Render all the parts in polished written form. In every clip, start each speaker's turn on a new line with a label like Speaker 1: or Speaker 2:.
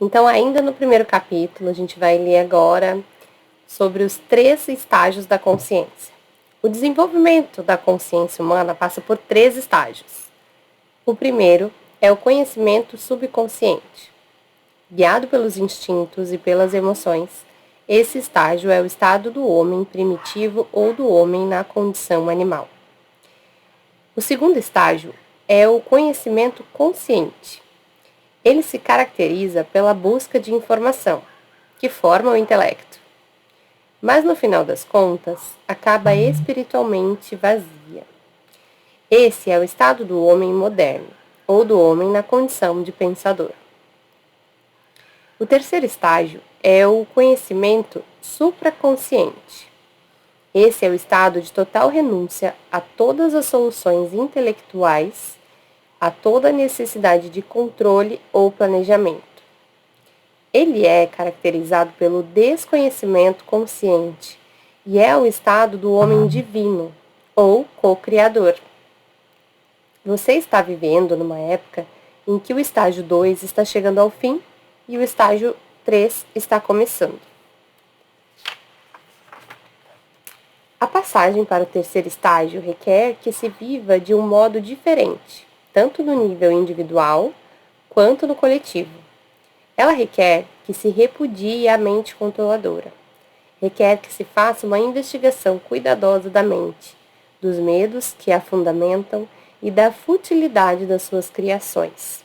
Speaker 1: Então, ainda no primeiro capítulo, a gente vai ler agora sobre os 3 estágios da consciência. O desenvolvimento da consciência humana passa por 3 estágios. O primeiro é o conhecimento subconsciente. Guiado pelos instintos e pelas emoções, esse estágio é o estado do homem primitivo ou do homem na condição animal. O segundo estágio é o conhecimento consciente. Ele se caracteriza pela busca de informação, que forma o intelecto, mas no final das contas, acaba espiritualmente vazia. Esse é o estado do homem moderno, ou do homem na condição de pensador. O terceiro estágio é o conhecimento supraconsciente. Esse é o estado de total renúncia a todas as soluções intelectuais, a toda necessidade de controle ou planejamento. Ele é caracterizado pelo desconhecimento consciente e é o estado do homem divino, ou co-criador. Você está vivendo numa época em que o estágio 2 está chegando ao fim e o estágio 3 está começando. A passagem para o terceiro estágio requer que se viva de um modo diferente, tanto no nível individual quanto no coletivo. Ela requer que se repudie a mente controladora. Requer que se faça uma investigação cuidadosa da mente, dos medos que a fundamentam e da futilidade das suas criações.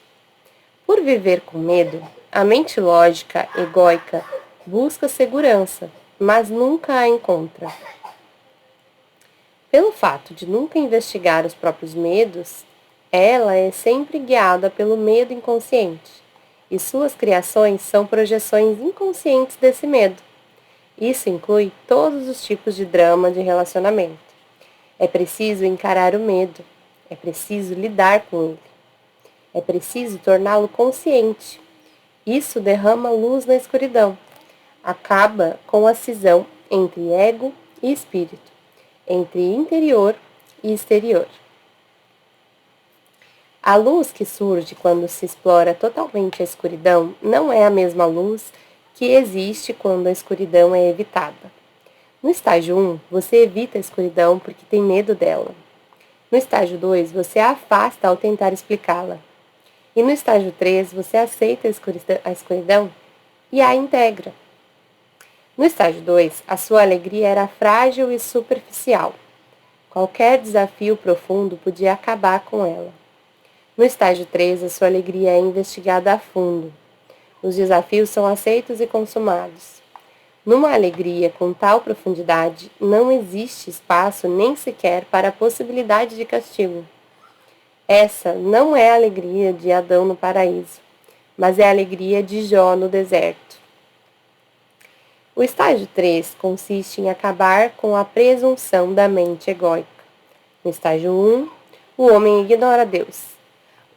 Speaker 1: Por viver com medo, a mente lógica, egóica, busca segurança, mas nunca a encontra. Pelo fato de nunca investigar os próprios medos, ela é sempre guiada pelo medo inconsciente, e suas criações são projeções inconscientes desse medo. Isso inclui todos os tipos de drama de relacionamento. É preciso encarar o medo, é preciso lidar com ele. É preciso torná-lo consciente. Isso derrama luz na escuridão. Acaba com a cisão entre ego e espírito, entre interior e exterior. A luz que surge quando se explora totalmente a escuridão não é a mesma luz que existe quando a escuridão é evitada. No estágio 1, você evita a escuridão porque tem medo dela. No estágio 2, você a afasta ao tentar explicá-la. E no estágio 3, você aceita a escuridão e a integra. No estágio 2, a sua alegria era frágil e superficial. Qualquer desafio profundo podia acabar com ela. No estágio 3, a sua alegria é investigada a fundo. Os desafios são aceitos e consumados. Numa alegria com tal profundidade, não existe espaço nem sequer para a possibilidade de castigo. Essa não é a alegria de Adão no paraíso, mas é a alegria de Jó no deserto. O estágio 3 consiste em acabar com a presunção da mente egóica. No estágio 1, o homem ignora Deus.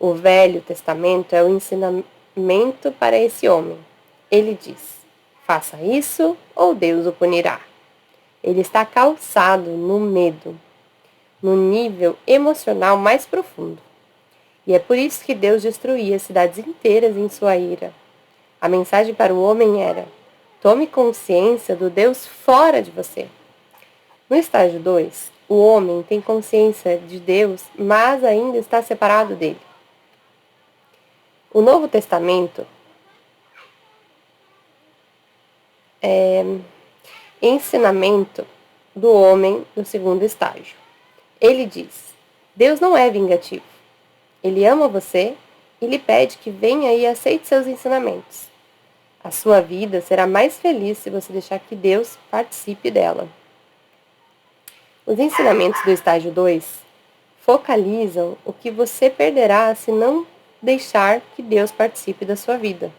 Speaker 1: O Velho Testamento é o ensinamento para esse homem. Ele diz: faça isso ou Deus o punirá. Ele está calçado no medo, no nível emocional mais profundo. E é por isso que Deus destruía cidades inteiras em sua ira. A mensagem para o homem era: tome consciência do Deus fora de você. No estágio 2, o homem tem consciência de Deus, mas ainda está separado dele. O Novo Testamento é ensinamento do homem no segundo estágio. Ele diz: Deus não é vingativo. Ele ama você e lhe pede que venha e aceite seus ensinamentos. A sua vida será mais feliz se você deixar que Deus participe dela. Os ensinamentos do estágio 2 focalizam o que você perderá se não deixar que Deus participe da sua vida.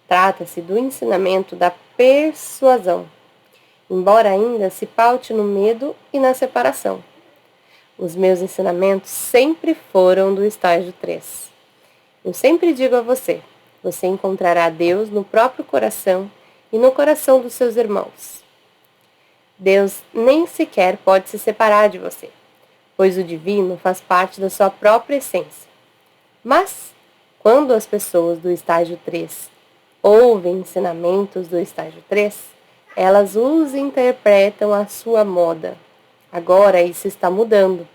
Speaker 1: Trata-se do ensinamento da persuasão, embora ainda se paute no medo e na separação. Os meus ensinamentos sempre foram do estágio 3. Eu sempre digo a você: você encontrará Deus no próprio coração e no coração dos seus irmãos. Deus nem sequer pode se separar de você, pois o divino faz parte da sua própria essência. Mas, quando as pessoas do estágio 3 ouvem ensinamentos do estágio 3, elas os interpretam à sua moda. Agora isso está mudando.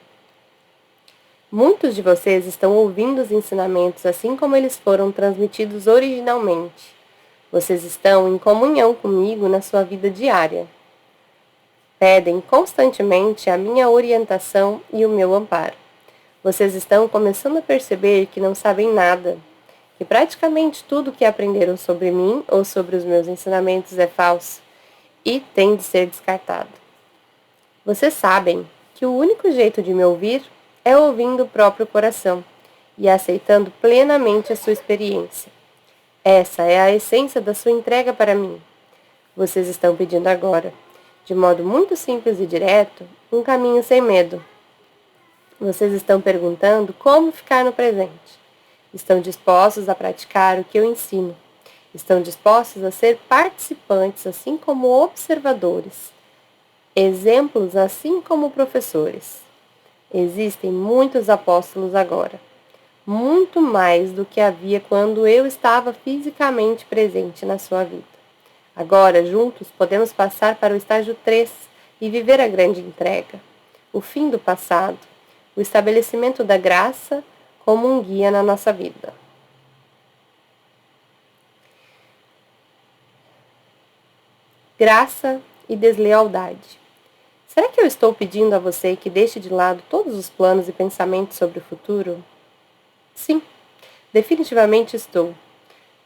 Speaker 1: Muitos de vocês estão ouvindo os ensinamentos assim como eles foram transmitidos originalmente. Vocês estão em comunhão comigo na sua vida diária. Pedem constantemente a minha orientação e o meu amparo. Vocês estão começando a perceber que não sabem nada, que praticamente tudo que aprenderam sobre mim ou sobre os meus ensinamentos é falso e tem de ser descartado. Vocês sabem que o único jeito de me ouvir é ouvindo o próprio coração e aceitando plenamente a sua experiência. Essa é a essência da sua entrega para mim. Vocês estão pedindo agora, de modo muito simples e direto, um caminho sem medo. Vocês estão perguntando como ficar no presente. Estão dispostos a praticar o que eu ensino. Estão dispostos a ser participantes, assim como observadores. Exemplos, assim como professores. Existem muitos apóstolos agora. Muito mais do que havia quando eu estava fisicamente presente na sua vida. Agora, juntos, podemos passar para o estágio 3 e viver a grande entrega. O fim do passado. O estabelecimento da graça como um guia na nossa vida. Graça e deslealdade. Será que eu estou pedindo a você que deixe de lado todos os planos e pensamentos sobre o futuro? Sim, definitivamente estou.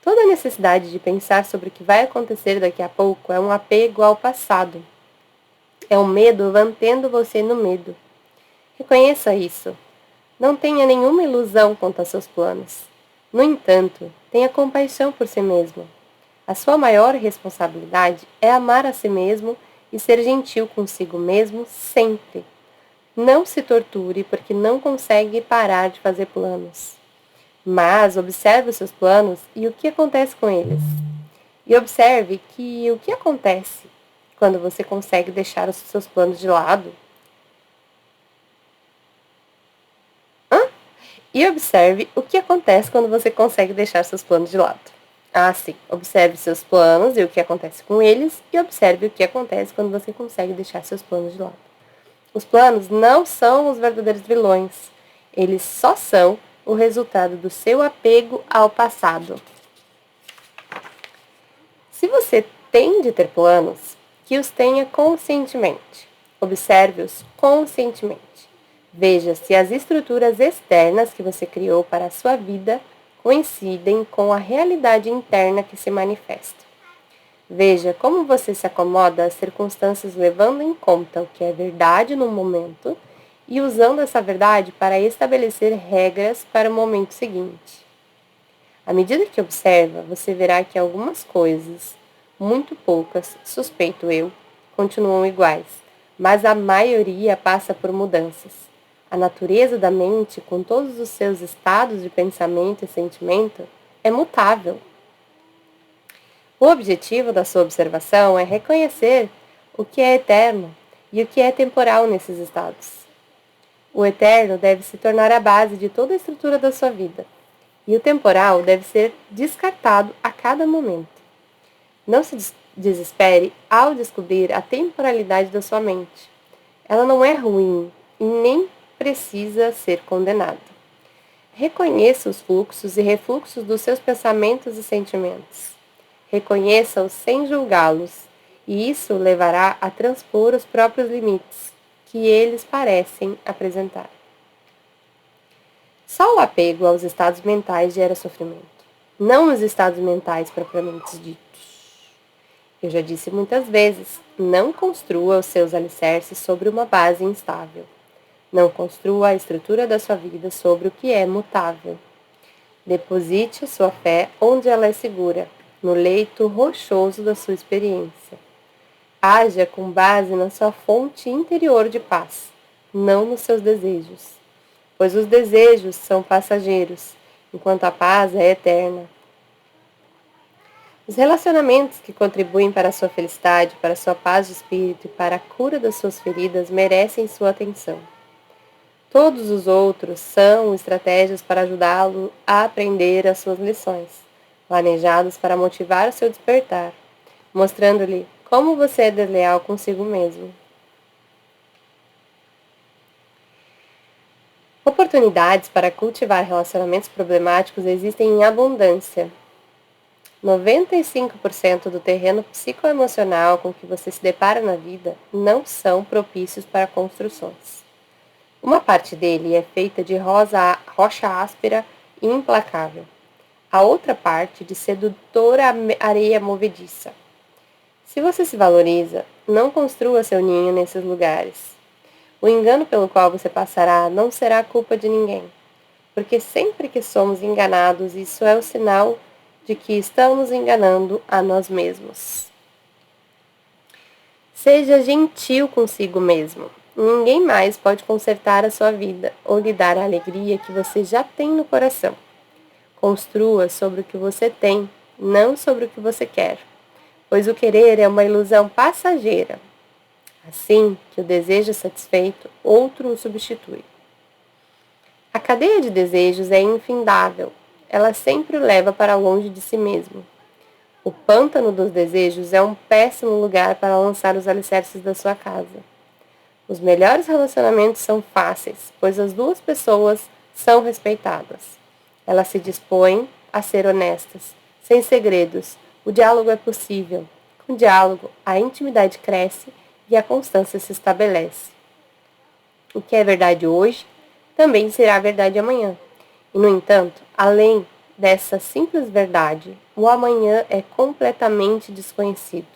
Speaker 1: Toda a necessidade de pensar sobre o que vai acontecer daqui a pouco é um apego ao passado. É o medo mantendo você no medo. Reconheça isso. Não tenha nenhuma ilusão quanto a seus planos. No entanto, tenha compaixão por si mesmo. A sua maior responsabilidade é amar a si mesmo e ser gentil consigo mesmo sempre. Não se torture porque não consegue parar de fazer planos. Mas observe os seus planos e o que acontece com eles. E observe que o que acontece quando você consegue deixar os seus planos de lado. E observe o que acontece quando você consegue deixar seus planos de lado. Sim. Observe seus planos e o que acontece com eles, e observe o que acontece quando você consegue deixar seus planos de lado. Os planos não são os verdadeiros vilões. Eles só são o resultado do seu apego ao passado. Se você tem de ter planos, que os tenha conscientemente. Observe-os conscientemente. Veja se as estruturas externas que você criou para a sua vida coincidem com a realidade interna que se manifesta. Veja como você se acomoda às circunstâncias levando em conta o que é verdade no momento e usando essa verdade para estabelecer regras para o momento seguinte. À medida que observa, você verá que algumas coisas, muito poucas, suspeito eu, continuam iguais, mas a maioria passa por mudanças. A natureza da mente, com todos os seus estados de pensamento e sentimento, é mutável. O objetivo da sua observação é reconhecer o que é eterno e o que é temporal nesses estados. O eterno deve se tornar a base de toda a estrutura da sua vida, e o temporal deve ser descartado a cada momento. Não se desespere ao descobrir a temporalidade da sua mente. Ela não é ruim e nem precisa ser condenado. Reconheça os fluxos e refluxos dos seus pensamentos e sentimentos. Reconheça-os sem julgá-los, e isso levará a transpor os próprios limites que eles parecem apresentar. Só o apego aos estados mentais gera sofrimento, não os estados mentais propriamente ditos. Eu já disse muitas vezes, não construa os seus alicerces sobre uma base instável. Não construa a estrutura da sua vida sobre o que é mutável. Deposite a sua fé onde ela é segura, no leito rochoso da sua experiência. Haja com base na sua fonte interior de paz, não nos seus desejos. Pois os desejos são passageiros, enquanto a paz é eterna. Os relacionamentos que contribuem para a sua felicidade, para a sua paz de espírito e para a cura das suas feridas merecem sua atenção. Todos os outros são estratégias para ajudá-lo a aprender as suas lições, planejados para motivar o seu despertar, mostrando-lhe como você é desleal consigo mesmo. Oportunidades para cultivar relacionamentos problemáticos existem em abundância. 95% do terreno psicoemocional com que você se depara na vida não são propícios para construções. Uma parte dele é feita de rocha áspera e implacável. A outra parte de sedutora areia movediça. Se você se valoriza, não construa seu ninho nesses lugares. O engano pelo qual você passará não será culpa de ninguém, porque sempre que somos enganados, isso é o sinal de que estamos enganando a nós mesmos. Seja gentil consigo mesmo. Ninguém mais pode consertar a sua vida ou lhe dar a alegria que você já tem no coração. Construa sobre o que você tem, não sobre o que você quer, pois o querer é uma ilusão passageira. Assim que o desejo é satisfeito, outro o substitui. A cadeia de desejos é infindável. Ela sempre o leva para longe de si mesmo. O pântano dos desejos é um péssimo lugar para lançar os alicerces da sua casa. Os melhores relacionamentos são fáceis, pois as duas pessoas são respeitadas. Elas se dispõem a ser honestas, sem segredos. O diálogo é possível. Com o diálogo, a intimidade cresce e a constância se estabelece. O que é verdade hoje também será verdade amanhã. E, no entanto, além dessa simples verdade, o amanhã é completamente desconhecido.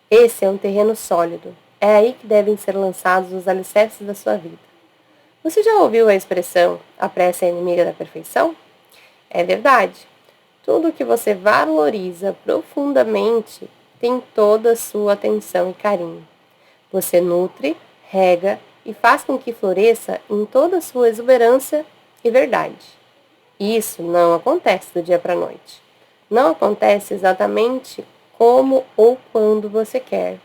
Speaker 1: Esse é um terreno sólido. É aí que devem ser lançados os alicerces da sua vida. Você já ouviu a expressão "a pressa é inimiga da perfeição"? É verdade. Tudo que você valoriza profundamente tem toda a sua atenção e carinho. Você nutre, rega e faz com que floresça em toda a sua exuberância e verdade. Isso não acontece do dia para a noite. Não acontece exatamente como ou quando você quer.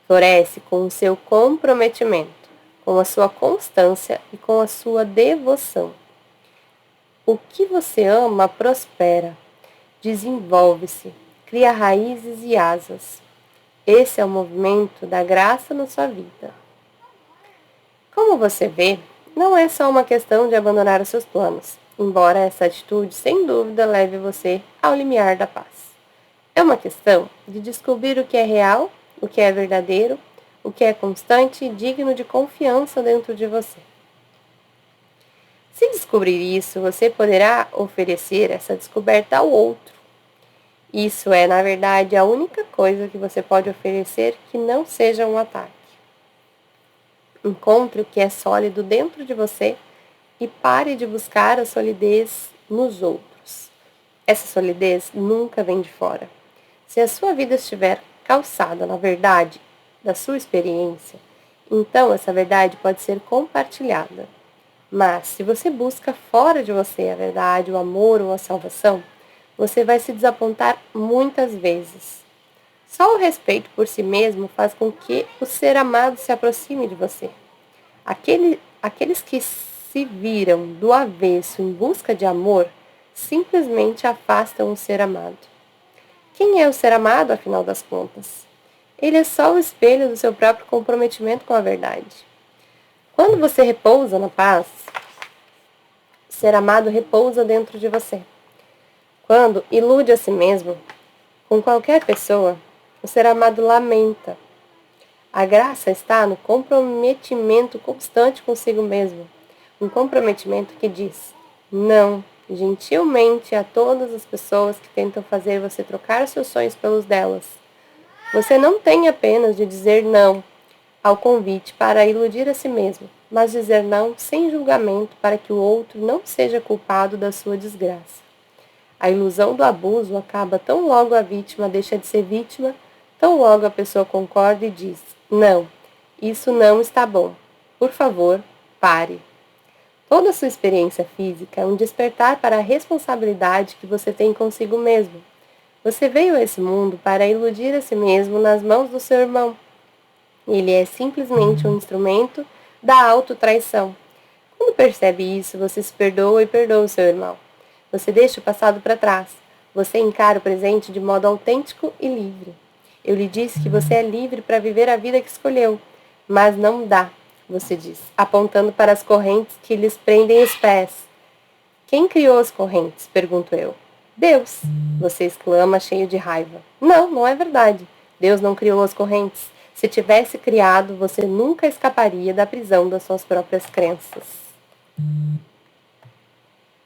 Speaker 1: Floresce com o seu comprometimento, com a sua constância e com a sua devoção. O que você ama prospera, desenvolve-se, cria raízes e asas. Esse é o movimento da graça na sua vida. Como você vê, não é só uma questão de abandonar os seus planos, embora essa atitude sem dúvida leve você ao limiar da paz. É uma questão de descobrir o que é real, o que é verdadeiro, o que é constante e digno de confiança dentro de você. Se descobrir isso, você poderá oferecer essa descoberta ao outro. Isso é, na verdade, a única coisa que você pode oferecer que não seja um ataque. Encontre o que é sólido dentro de você e pare de buscar a solidez nos outros. Essa solidez nunca vem de fora. Se a sua vida estiver calçada na verdade da sua experiência, então essa verdade pode ser compartilhada. Mas se você busca fora de você a verdade, o amor ou a salvação, você vai se desapontar muitas vezes. Só o respeito por si mesmo faz com que o ser amado se aproxime de você. Aqueles que se viram do avesso em busca de amor, simplesmente afastam o ser amado. Quem é o ser amado, afinal das contas? Ele é só o espelho do seu próprio comprometimento com a verdade. Quando você repousa na paz, o ser amado repousa dentro de você. Quando ilude a si mesmo, com qualquer pessoa, o ser amado lamenta. A graça está no comprometimento constante consigo mesmo. Um comprometimento que diz não, gentilmente, a todas as pessoas que tentam fazer você trocar seus sonhos pelos delas. Você não tem apenas de dizer não ao convite para iludir a si mesmo, mas dizer não sem julgamento para que o outro não seja culpado da sua desgraça. A ilusão do abuso acaba tão logo a vítima deixa de ser vítima, tão logo a pessoa concorda e diz: não, isso não está bom. Por favor, pare. Toda a sua experiência física é um despertar para a responsabilidade que você tem consigo mesmo. Você veio a esse mundo para iludir a si mesmo nas mãos do seu irmão. Ele é simplesmente um instrumento da autotraição. Quando percebe isso, você se perdoa e perdoa o seu irmão. Você deixa o passado para trás. Você encara o presente de modo autêntico e livre. Eu lhe disse que você é livre para viver a vida que escolheu, mas não dá, você diz, apontando para as correntes que lhes prendem os pés. Quem criou as correntes? Pergunto eu. Deus, você exclama cheio de raiva. Não, não é verdade. Deus não criou as correntes. Se tivesse criado, você nunca escaparia da prisão das suas próprias crenças.